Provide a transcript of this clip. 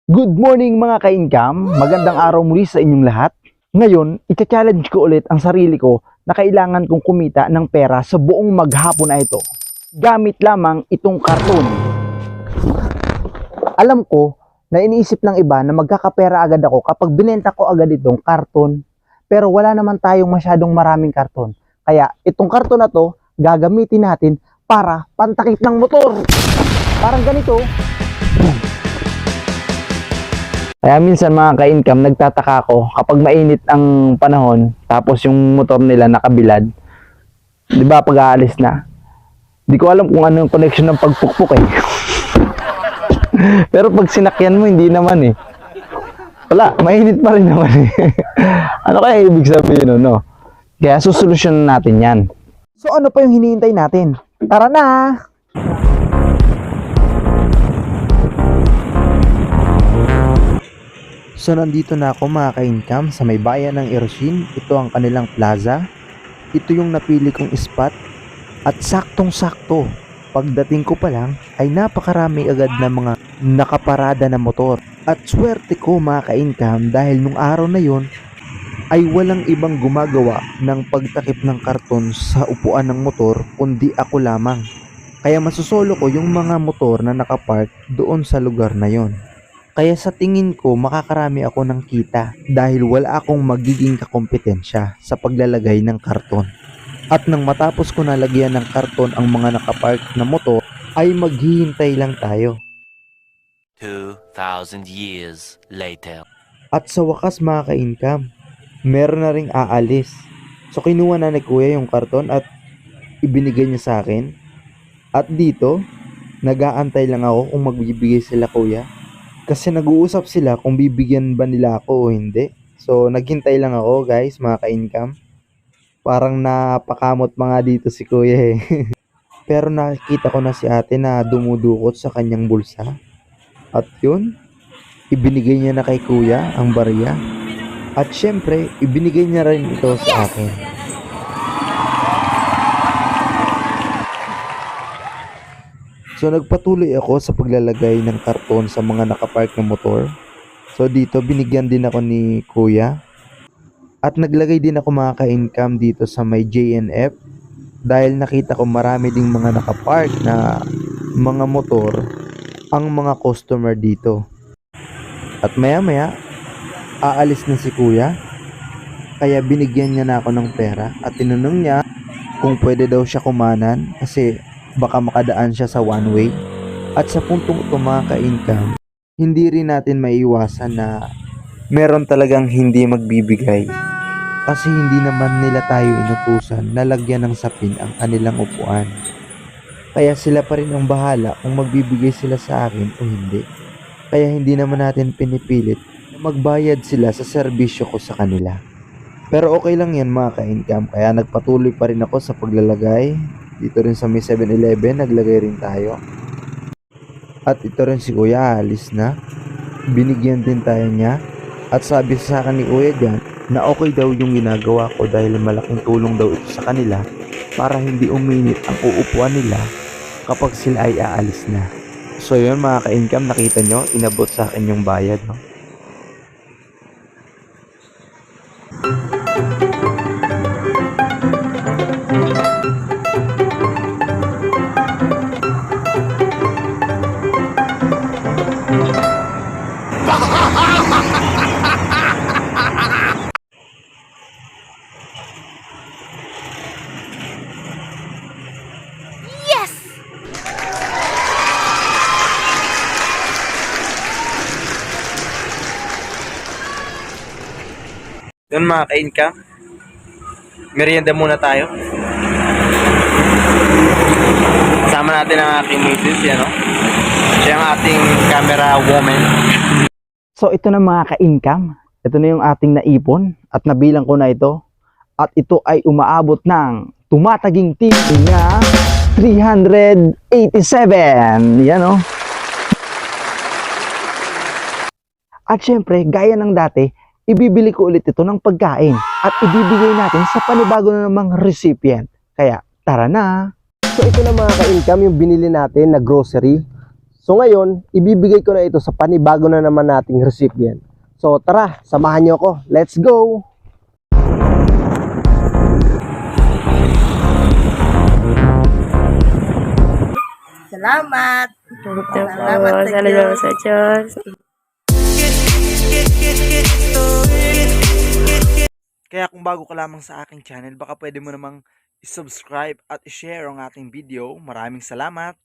Good morning mga ka-income, magandang araw muli sa inyong lahat. Ngayon, ika-challenge ko ulit ang sarili ko na kailangan kong kumita ng pera sa buong maghapon na ito. Gamit lamang itong karton. Alam ko na iniisip ng iba na magkakapera agad ako kapag binenta ko agad itong karton. Pero wala naman tayong masyadong maraming karton. Kaya itong karton na to, gagamitin natin para pantakip ng motor. Parang ganito. Kaya minsan mga ka-income, nagtataka ako kapag mainit ang panahon, tapos yung motor nila nakabilad. Di ba pag aalis na? Di ko alam kung ano yung connection ng pagpukpok eh. Pero pag sinakyan mo, hindi naman eh. Wala, mainit pa rin naman eh. Ano kaya ibig sabihin no? Kaya susolusyonan natin yan. So ano pa yung hinihintay natin? Tara na! So nandito na ako mga ka-income sa may bayan ng Eroshin. Ito ang kanilang plaza. Ito yung napili kong spot. At saktong-sakto, pagdating ko pa lang ay napakarami agad na mga nakaparada na motor. At swerte ko mga ka-income dahil nung araw na yon ay walang ibang gumagawa ng pagtakip ng karton sa upuan ng motor kundi ako lamang. Kaya masusolo ko yung mga motor na nakapark doon sa lugar na yon. Kaya sa tingin ko makakarami ako ng kita dahil wala akong magiging kakompetensya sa paglalagay ng karton. At nang matapos ko nalagyan ng karton ang mga nakapark na motor ay maghihintay lang tayo. 2,000 years later. At sa wakas mga ka-income, meron na ring aalis. So kinuha na ni kuya yung karton at ibinigay niya sa akin. At dito, nag-aantay lang ako kung magbibigay sila kuya. Kasi nag-uusap sila kung bibigyan ba nila ako o hindi. So, naghintay lang ako guys, mga ka-income. Parang napakamot mga dito si kuya eh. Pero nakikita ko na si ate na dumudukot sa kanyang bulsa. At yun, ibinigay niya na kay kuya ang barya. At syempre, ibinigay niya rin ito sa akin. So nagpatuloy ako sa paglalagay ng karton sa mga nakapark na motor. So dito binigyan din ako ni kuya. At naglagay din ako mga ka-income dito sa may JNF. Dahil nakita ko marami ding mga nakapark na mga motor ang mga customer dito. At maya maya, aalis na si kuya. Kaya binigyan niya na ako ng pera at tinanong niya kung pwede daw siya kumanan kasi baka makadaan siya sa one way. At sa puntong ito mga ka-income, hindi rin natin maiiwasan na meron talagang hindi magbibigay. Kasi hindi naman nila tayo inutusan na lagyan ng sapin ang kanilang upuan. Kaya sila pa rin ang bahala kung magbibigay sila sa akin o hindi. Kaya hindi naman natin pinipilit na magbayad sila sa serbisyo ko sa kanila. Pero okay lang yan mga ka-income, kaya nagpatuloy pa rin ako sa paglalagay. Dito rin sa may 7-Eleven, naglagay rin tayo. At ito rin si kuya, alis na. Binigyan din tayo niya. At sabi sa akin ni kuya dyan, na okay daw yung ginagawa ko dahil malaking tulong daw ito sa kanila para hindi uminit ang uupuan nila kapag sila ay aalis na. So yun mga ka-income, nakita nyo, inabot sa akin yung bayad. No? Yun mga ka-income, merienda muna tayo. Kasama natin ang aking misis, yan o. Siya ang ating camera woman. So ito na mga ka-income, ito na yung ating naipon at nabilang ko na ito. At ito ay umaabot ng tumataging TV na 387. Yan o. At syempre, gaya ng dati, ibibili ko ulit ito ng pagkain at ibibigay natin sa panibago na namang recipient. Kaya tara na! So ito na mga ka-income yung binili natin na grocery. So ngayon, ibibigay ko na ito sa panibago na naman nating recipient. So tara, samahan niyo ako. Let's go! Salamat. Salamat sa Diyos. Kaya kung bago ka lamang sa aking channel, baka pwede mo namang i-subscribe at i-share ang ating video. Maraming salamat!